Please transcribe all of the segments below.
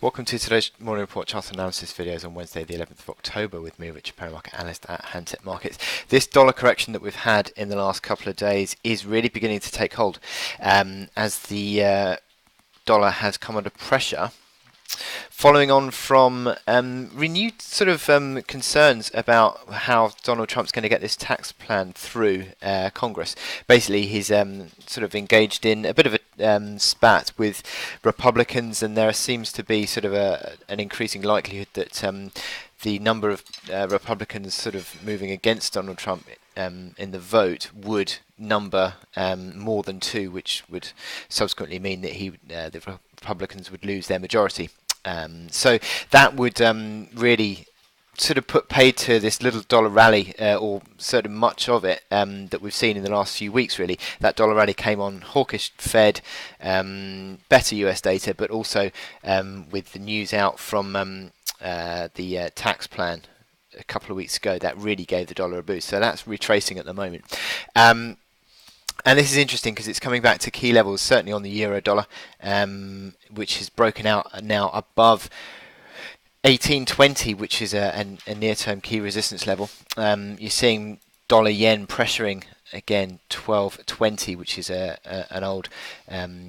Welcome to today's morning report chart analysis videos on Wednesday the 11th of October with me, Richard Perry, market analyst at Hantec Markets. This dollar correction that we've had in the last couple of days is really beginning to take hold as the dollar has come under pressure, following on from renewed sort of concerns about how Donald Trump's going to get this tax plan through Congress. Basically, he's sort of engaged in a bit of a spat with Republicans, and there seems to be sort of an increasing likelihood that the number of Republicans sort of moving against Donald Trump in the vote would number more than two, which would subsequently mean that the Republicans would lose their majority. So that would really sort of put paid to this little dollar rally, or sort of much of it that we've seen in the last few weeks. Really, that dollar rally came on hawkish Fed, better US data, but also with the news out from the tax plan a couple of weeks ago, that really gave the dollar a boost. So that's retracing at the moment. And this is interesting because it's coming back to key levels, certainly on the euro dollar, which has broken out now above 18.20, which is a near-term key resistance level. You're seeing dollar yen pressuring again 12.20, which is an old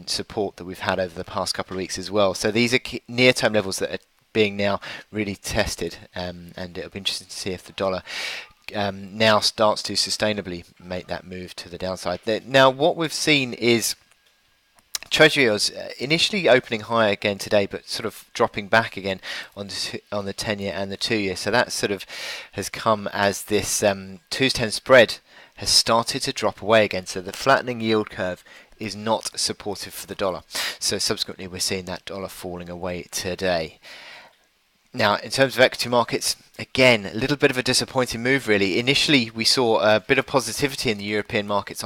support that we've had over the past couple of weeks as well. So these are near-term levels that are being now really tested, and it'll be interesting to see if the dollar now starts to sustainably make that move to the downside. Now, what we've seen is Treasuries initially opening higher again today, but sort of dropping back again on the 10-year and the 2-year. So that sort of has come as this 2-10 spread has started to drop away again. So the flattening yield curve is not supportive for the dollar. So subsequently, we're seeing that dollar falling away today. Now, in terms of equity markets, again, a little bit of a disappointing move, really. Initially, we saw a bit of positivity in the European markets,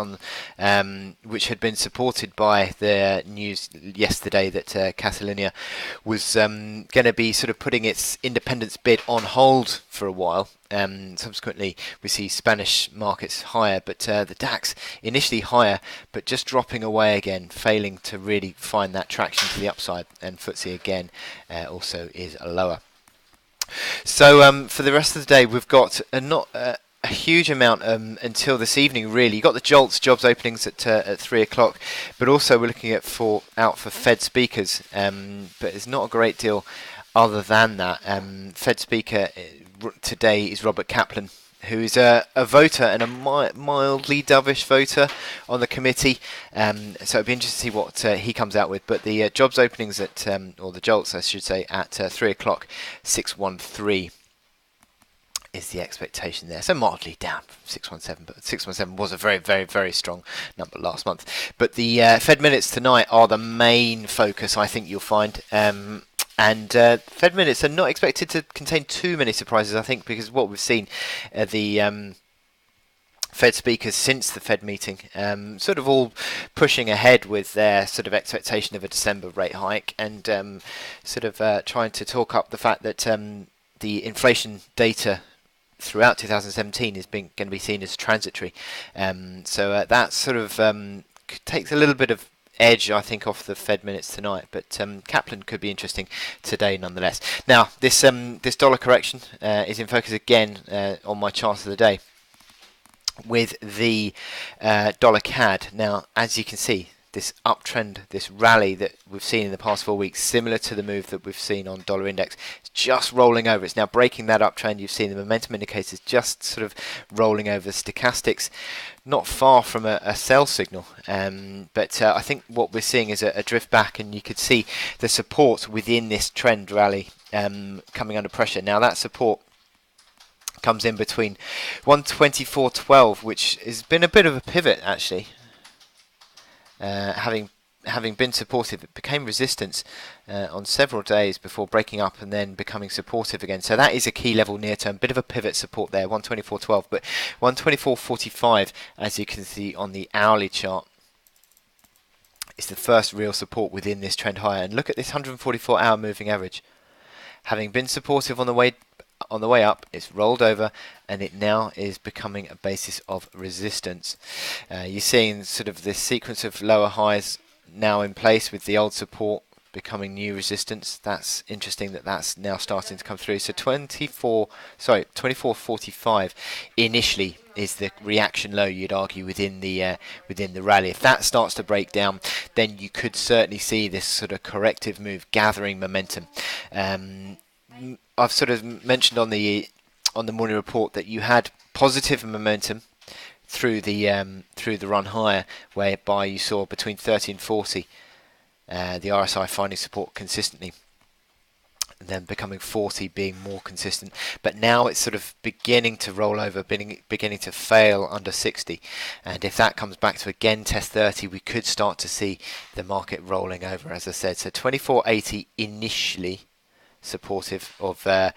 which had been supported by the news yesterday that Catalonia was going to be sort of putting its independence bid on hold for a while. Subsequently, we see Spanish markets higher, but the DAX initially higher, but just dropping away again, failing to really find that traction to the upside. And FTSE again also is lower. So for the rest of the day, we've got not a huge amount until this evening. Really, you got the jobs openings at 3 o'clock, but also we're looking out for Fed speakers. But there's not a great deal other than that. Fed speaker today is Robert Kaplan, who is a voter and a mildly dovish voter on the committee. So it'd be interesting to see what he comes out with. But the jobs openings or the JOLTS, I should say, at 3 o'clock, 613 is the expectation there. So mildly down from 617, but 617 was a very, very, very strong number last month. But the Fed minutes tonight are the main focus, I think you'll find. And Fed minutes are not expected to contain too many surprises, I think, because what we've seen the Fed speakers since the Fed meeting sort of all pushing ahead with their sort of expectation of a December rate hike, and sort of trying to talk up the fact that the inflation data throughout 2017 is going to be seen as transitory. So that sort of takes a little bit of edge, I think, off the Fed minutes tonight, but Kaplan could be interesting today nonetheless. Now, this dollar correction is in focus again on my chart of the day with the dollar CAD. Now, as you can see, this uptrend, this rally that we've seen in the past 4 weeks, similar to the move that we've seen on dollar index, it's just rolling over. It's now breaking that uptrend. You've seen the momentum indicators just sort of rolling over. Stochastics not far from a sell signal, but I think what we're seeing is a drift back, and you could see the support within this trend rally coming under pressure. Now that support comes in between 124.12, which has been a bit of a pivot actually. Having been supportive, it became resistance on several days before breaking up and then becoming supportive again. So that is a key level near term, bit of a pivot support there, 124.12, but 124.45, as you can see on the hourly chart, is the first real support within this trend higher. And look at this 144-hour moving average. Having been supportive on the way up, it's rolled over, and it now is becoming a basis of resistance. You're seeing sort of this sequence of lower highs now in place with the old support becoming new resistance. That's interesting that that's now starting to come through. So 24.45 initially is the reaction low, you'd argue, within the rally. If that starts to break down, then you could certainly see this sort of corrective move gathering momentum. I've sort of mentioned on the morning report that you had positive momentum through the run higher, whereby you saw between 30 and 40 the RSI finding support consistently, then becoming 40 being more consistent. But now it's sort of beginning to roll over, beginning to fail under 60, and if that comes back to again test 30, we could start to see the market rolling over, as I said. So 24.80 initially supportive of the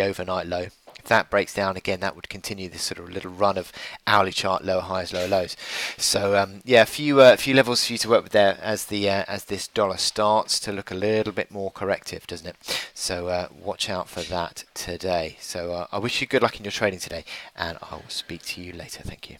overnight low. If that breaks down again, that would continue this sort of little run of hourly chart lower highs, lower lows. So yeah, a few levels for you to work with there as this dollar starts to look a little bit more corrective, doesn't it? So watch out for that today. So I wish you good luck in your trading today, and I will speak to you later. Thank you.